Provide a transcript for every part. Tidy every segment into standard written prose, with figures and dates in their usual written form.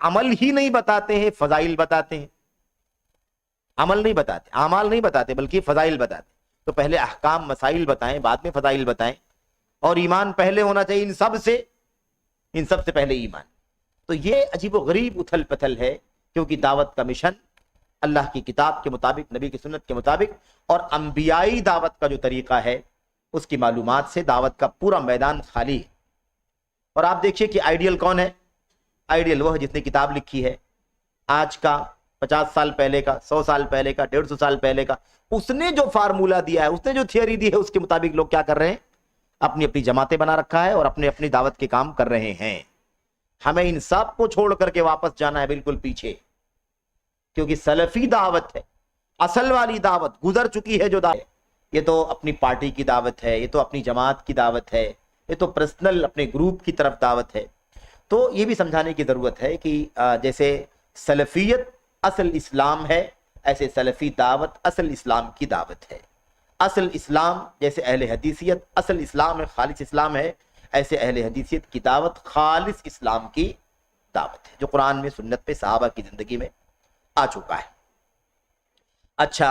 अमल ही नहीं बताते हैं, फजाइल बताते हैं। अमल नहीं बताते, आमाल नहीं बताते, बल्कि फजाइल बताते। तो पहले अहकाम मसाइल बताएं, बाद में फजाइल बताएं। और ईमान पहले होना चाहिए इन सब से पहले ईमान। तो ये अजीब व गरीब उथल पथल है, क्योंकि दावत का मिशन अल्लाह की किताब के मुताबिक, नबी की सुन्नत के मुताबिक और अंबियाई दावत का जो तरीका है उसकी मालूमात से दावत का पूरा मैदान खाली है। और आप देखिए कि आइडियल कौन है? आइडियल वह जिसने किताब लिखी है, आज का 50 साल पहले का, 100 साल पहले का, 150 साल पहले का, उसने जो फार्मूला दिया है, उसने जो थियरी दी है, उसके मुताबिक लोग क्या कर रहे हैं? अपनी अपनी जमातें बना रखा है और अपनी अपनी दावत के काम कर रहे हैं। हमें इन सब को छोड़ करके वापस जाना है बिल्कुल पीछे, क्योंकि सलफी दावत है, असल वाली दावत गुजर चुकी है। जो दावत, ये तो अपनी पार्टी की दावत है, ये तो अपनी जमात की दावत है, ये तो पर्सनल अपने ग्रुप की तरफ दावत है। तो ये भी समझाने की जरूरत है कि जैसे सलफियत असल इस्लाम है, ऐसे सलफी दावत असल इस्लाम की दावत है। असल इस्लाम जैसे अहले हदीसियत असल इस्लाम है, खालिस इस्लाम है, ऐसे अहले हदीसियत की दावत खालिस इस्लाम की दावत है, जो कुरान में, सुन्नत पे, सहाबा की जिंदगी में आ चुका है। अच्छा,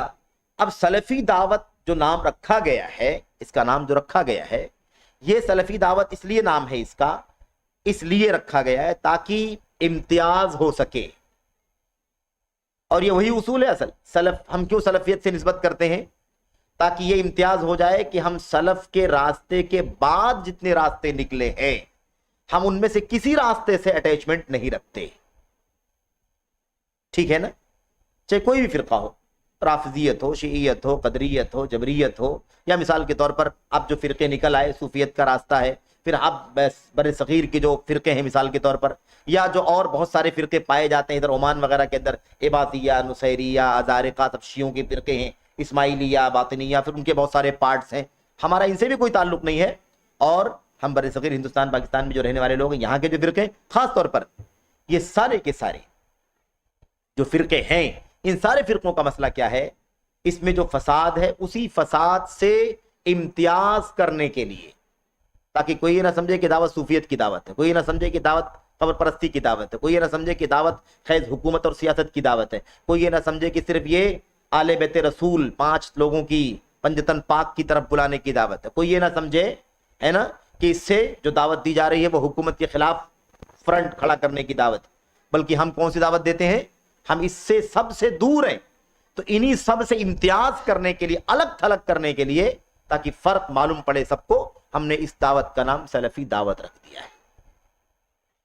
अब सलफी दावत जो नाम रखा गया है, इसका नाम जो रखा गया है, ये सलफी दावत इसलिए नाम है इसका, इसलिए रखा गया है ताकि इम्तियाज हो सके। और ये वही उसूल है असल सलफ। हम क्यों सलफियत से निस्बत करते हैं? ताकि ये इम्तियाज हो जाए कि हम सलफ के रास्ते के बाद जितने रास्ते निकले हैं, हम उनमें से किसी रास्ते से अटैचमेंट नहीं रखते। ठीक है ना? चाहे कोई भी फिरका हो, राफिजियत हो, शिईयत हो, कदरियत हो, जबरियत हो, या मिसाल के तौर पर अब जो फिरके निकल आए, सूफियत का रास्ता है, फिर अब बड़े सगीर के जो फिरके हैं मिसाल के तौर पर, या जो और बहुत सारे फिरके पाए जाते हैं इधर ओमान वगैरह के अंदर, इबादिया, नुसैरिया, अजारिका, सब शियों के फिरके हैं, इस्माइलिया, बातिनिया, फिर उनके बहुत सारे पार्ट्स हैं। हमारा इनसे भी कोई ताल्लुक नहीं है। और हम बड़े सगीर हिंदुस्तान पाकिस्तान में जो रहने वाले लोग हैं, यहाँ के जो फिरके खास तौर पर, ये सारे के सारे जो फिरके हैं, इन सारे फिरकों का मसला क्या है? इसमें जो फसाद है, उसी फसाद से इम्तियाज करने के लिए, ताकि कोई ये ना समझे कि दावत सूफियत की दावत है, कोई ये ना समझे कि दावत कब्र परस्ती की दावत है, कोई ये ना समझे कि दावत खैज हुकूमत और सियासत की दावत है, कोई ये ना समझे कि सिर्फ ये आले बैत रसूल 5 लोगों की पंजतन पाक की तरफ बुलाने की दावत है, कोई ये ना समझे, है ना, कि इससे जो दावत दी जा रही है वो हुकूमत के खिलाफ फ्रंट खड़ा करने की दावत। बल्कि हम कौन सी दावत देते हैं? हम इससे सबसे दूर हैं। तो इन्हीं सब से इम्तियाज करने के लिए, अलग थलग करने के लिए, ताकि फर्क मालूम पड़े सबको, हमने इस दावत का नाम सलफी दावत रख दिया है।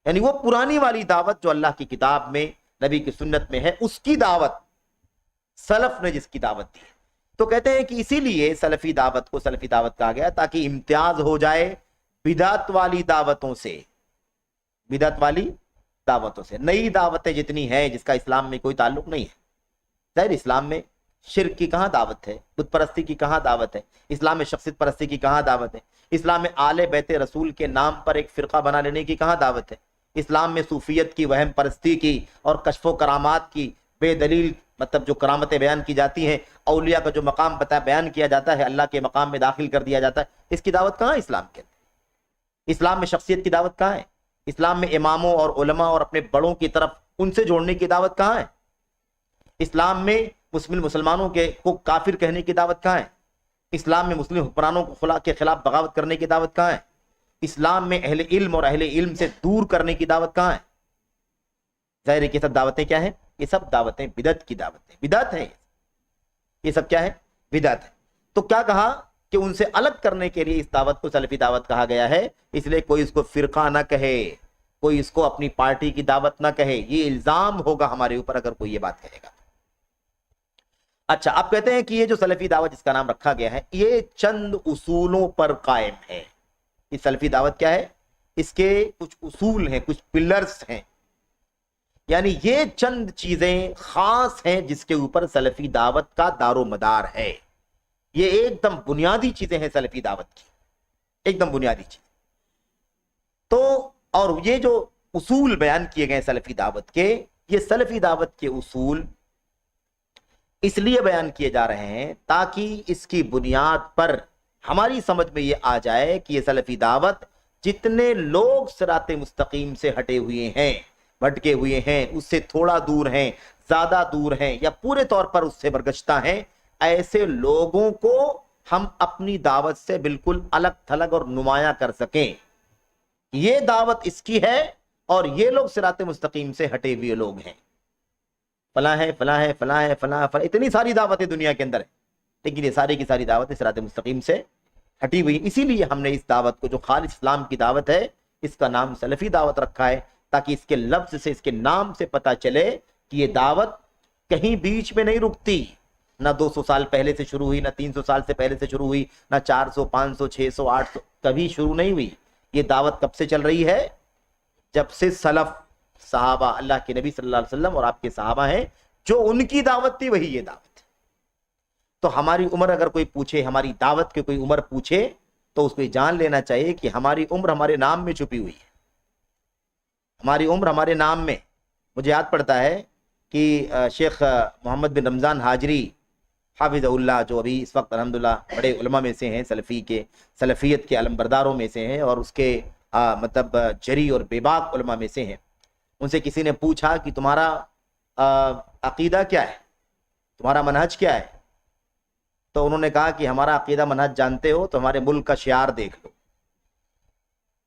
यानी वो पुरानी वाली दावत जो अल्लाह की किताब में, नबी की सुन्नत में है, उसकी दावत सलफ ने जिसकी दावत दी है। तो कहते हैं कि इसीलिए सलफी दावत को सलफी दावत कहा गया, ताकि इम्तियाज हो जाए बिदअत वाली दावतों से, बिदअत वाली दावतों से। नई दावतें जितनी हैं जिसका इस्लाम में कोई ताल्लुक नहीं है, जाहिर इस्लाम में शिर्क की कहाँ दावत है, बुत परस्ती की कहाँ दावत है, इस्लाम में शख्सियत परस्ती की कहाँ दावत है, इस्लाम में आले बैत रसूल के नाम पर एक फिरका बना लेने की कहाँ दावत है, इस्लाम में सूफियत की, वहम परस्ती की और कशफो करामात की, बेदलील मतलब जो करामतें बयान की जाती हैं, औलिया का जो मकाम बयान किया जाता है, अल्लाह के मकाम में दाखिल कर दिया जाता है, इसकी दावत कहाँ है इस्लाम के अंदर? इस्लाम में शख्सियत की दावत कहाँ है? इस्लाम में इमामों और उलमा और अपने बड़ों की तरफ उनसे जोड़ने की दावत कहाँ है? इस्लाम में मुसलमानों को काफिर कहने की दावत कहाँ है? इस्लाम में मुस्लिम हुक्मरानों के खिलाफ बगावत करने की दावत कहाँ है? इस्लाम में अहले इल्म और अहले इल्म से दूर करने की दावत कहाँ है? जाहिर है कि सब दावतें क्या है? ये सब दावतें बिदअत की दावतें, बिदअत है ये सब। क्या है? बिदअत है। तो क्या कहा कि उनसे अलग करने के लिए इस दावत को सलफी दावत कहा गया है। इसलिए कोई इसको फिरका ना कहे, कोई इसको अपनी पार्टी की दावत ना कहे, ये इल्जाम होगा हमारे ऊपर अगर कोई ये बात कहेगा। अच्छा, आप कहते हैं कि ये जो सलफी दावत जिसका नाम रखा गया है, ये चंद उसूलों पर कायम है। ये सलफी दावत क्या है? इसके कुछ उसूल हैं, कुछ पिलर्स हैं, यानी ये चंद चीजें खास हैं जिसके ऊपर सलफी दावत का दारो मदार है। ये एकदम बुनियादी चीजें हैं सलफी दावत की, एकदम बुनियादी चीज। तो और ये जो उसूल बयान किए गए सलफी दावत के, ये सलफी दावत के उसूल इसलिए बयान किए जा रहे हैं ताकि इसकी बुनियाद पर हमारी समझ में ये आ जाए कि ये सलफी दावत जितने लोग सिराते मुस्तकीम से हटे हुए हैं, بھٹکے ہوئے ہیں، اس سے تھوڑا دور ہیں، زیادہ دور ہیں، یا پورے طور پر اس سے برگشتہ ہیں، ایسے لوگوں کو ہم اپنی دعوت سے بالکل الگ تھلگ اور نمایاں کر سکیں، یہ دعوت اس کی ہے اور یہ لوگ صراط مستقیم سے ہٹے ہوئے لوگ ہیں، فلاں ہے فلاں ہے فلاں ہے فلاں، اتنی ساری دعوتیں دنیا کے اندر ہیں، لیکن یہ ساری کی ساری دعوتیں صراط مستقیم سے ہٹی ہوئی۔ اسی لیے ہم نے اس دعوت کو جو خالص اسلام کی دعوت ہے اس کا نام سلفی دعوت رکھا ہے، تاکہ اس کے لفظ سے، اس کے نام سے پتہ چلے کہ یہ دعوت کہیں بیچ میں نہیں رکتی، نہ 200 سال پہلے سے شروع ہوئی، نہ 300 سال سے پہلے سے شروع ہوئی، نہ 400 500 600 800 کبھی شروع نہیں ہوئی۔ یہ دعوت کب سے چل رہی ہے؟ جب سے سلف صحابہ، اللہ کے نبی صلی اللہ علیہ وسلم اور آپ کے صحابہ ہیں، جو ان کی دعوت تھی وہی یہ دعوت ہے۔ تو ہماری عمر اگر کوئی پوچھے، ہماری دعوت کے کوئی عمر پوچھے، تو اس کو جان لینا چاہیے کہ ہماری عمر ہمارے نام میں چھپی ہوئی ہے، ہماری عمر ہمارے نام میں۔ مجھے یاد پڑتا ہے کہ شیخ محمد بن رمضان حاجری حافظ اللہ، جو ابھی اس وقت الحمدللہ بڑے علماء میں سے ہیں، سلفیت کے علمبرداروں میں سے ہیں، اور اس کے مطلب جری اور بے باک علماء میں سے ہیں، ان سے کسی نے پوچھا کہ تمہارا عقیدہ کیا ہے، تمہارا منہج کیا ہے؟ تو انہوں نے کہا کہ ہمارا عقیدہ منہج جانتے ہو تو ہمارے ملک کا شعار دیکھ لو۔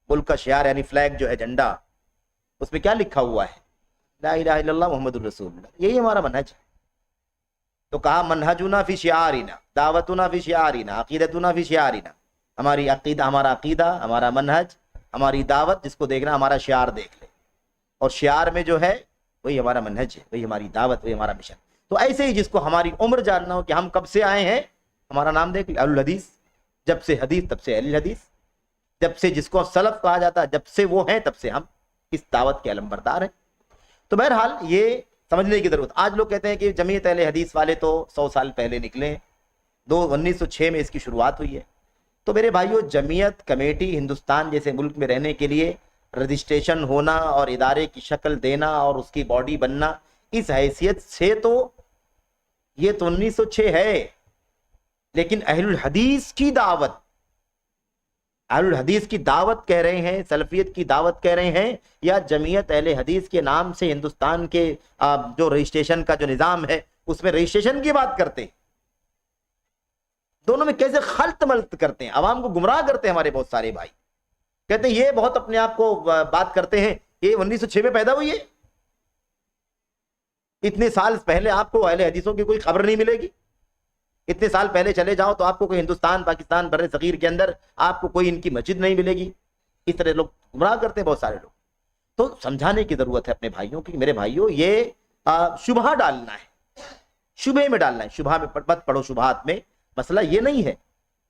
ملک کا شعار یعنی فلیگ جو ہے، جھنڈا، اس میں کیا لکھا ہوا ہے؟ لا الہ الا اللہ محمد الرسول اللہ، یہی ہمارا منہج ہے۔ تو کہا منہجنا فی شعارنا، دعوتنا فی شعارنا، عقیدتنا فی شعارنا، ہماری عقیدہ، ہمارا عقیدہ، ہمارا منہج، ہماری دعوت، جس کو دیکھنا ہمارا شعار دیکھ لے، اور شعار میں جو ہے وہی ہمارا منہج ہے، وہی ہماری دعوت، وہی ہمارا مشن۔ تو ایسے ہی جس کو ہماری عمر جاننا ہو کہ ہم کب سے آئے ہیں، ہمارا نام دیکھ لے، اہل الحدیث، جب سے حدیث تب سے اہل الحدیث، جب سے جس کو سلف کہا جاتا ہے، جب سے وہ ہیں تب سے ہم اس دعوت کے علمبردار ہیں۔ تو بہرحال یہ سمجھنے کی ضرورت۔ آج لوگ کہتے ہیں کہ جمعیت اہل حدیث والے تو 100 سال پہلے نکلے، 1906 میں اس کی شروعات ہوئی ہے۔ تو میرے بھائیو، جمعیت کمیٹی ہندوستان جیسے ملک میں رہنے کے لیے رجسٹریشن ہونا اور ادارے کی شکل دینا اور اس کی باڈی بننا، اس حیثیت سے تو یہ تو 1906 ہے، لیکن اہل الحدیث کی دعوت، اہل الحدیث کی دعوت کہہ رہے ہیں، سلفیت کی دعوت کہہ رہے ہیں، یا جمعیت اہل حدیث کے نام سے ہندوستان کے جو رجسٹریشن کا جو نظام ہے اس میں رجسٹریشن کی بات کرتے ہیں؟ دونوں میں کیسے خلط ملط کرتے ہیں، عوام کو گمراہ کرتے ہیں ہمارے بہت سارے بھائی۔ کہتے ہیں یہ بہت اپنے آپ کو بات کرتے ہیں، یہ 1906 میں پیدا ہوئی ہے، اتنے سال پہلے آپ کو اہل حدیثوں کی کوئی خبر نہیں ملے گی، اتنے سال پہلے چلے جاؤ تو آپ کو کوئی ہندوستان، پاکستان، بر صغیر کے اندر آپ کو کوئی ان کی مسجد نہیں ملے گی۔ اس طرح لوگ گمراہ کرتے ہیں بہت سارے لوگ۔ تو سمجھانے کی ضرورت ہے اپنے بھائیوں کی، میرے بھائیوں یہ شبہ ڈالنا ہے، شبہ میں ڈالنا ہے، شبہ میں مت پڑھو، شبہات میں۔ مسئلہ یہ نہیں ہے،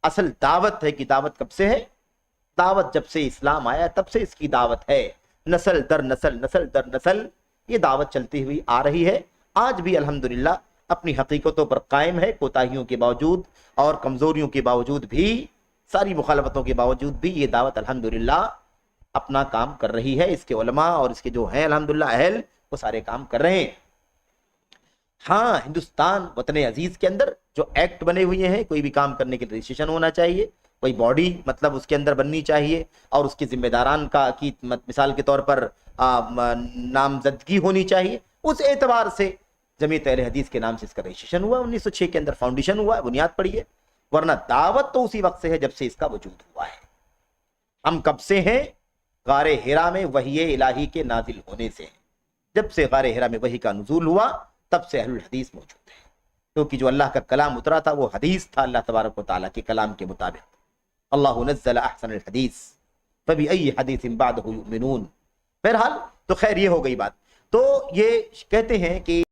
اصل دعوت ہے کہ دعوت کب سے ہے؟ دعوت جب سے اسلام آیا تب سے اس کی دعوت ہے، نسل در نسل، نسل در نسل یہ دعوت چلتی ہوئی آ رہی ہے، آج بھی الحمدللہ اپنی حقیقتوں پر قائم ہے، کوتاہیوں کے باوجود اور کمزوریوں کے باوجود بھی، ساری مخالفتوں کے باوجود بھی یہ دعوت الحمدللہ اپنا کام کر رہی ہے۔ اس کے علماء اور اس کے جو ہیں الحمدللہ اہل، وہ سارے کام کر رہے ہیں۔ ہاں، ہندوستان وطن عزیز کے اندر جو ایکٹ بنے ہوئے ہیں، کوئی بھی کام کرنے کے لیے رجسٹریشن ہونا چاہیے، کوئی باڈی مطلب اس کے اندر بننی چاہیے، اور اس کے ذمہ داران کی مثال کے طور پر نامزدگی ہونی چاہیے۔ اس اعتبار سے جمعیت اہل حدیث کے نام سے اس کا رجسٹریشن ہوا، 1906 کے اندر فاؤنڈیشن ہوا ہے، بنیاد پڑی ہے، ورنہ دعوت تو اسی وقت سے ہے جب سے اس کا وجود ہوا ہے۔ ہم کب سے ہیں؟ غار حرا میں وحی الہی کے نازل ہونے سے ہیں، جب سے غار حرا میں وحی کا نزول ہوا تب سے اہل الحدیث موجود ہے، کیونکہ جو اللہ کا کلام اترا تھا وہ حدیث تھا، اللہ تبارک و تعالیٰ کے کلام کے مطابق۔ اللہ نزل احسن الحدیث فبأي حدیث بعدہ یؤمنون۔ بہرحال تو خیر یہ ہو گئی بات۔ تو یہ کہتے ہیں کہ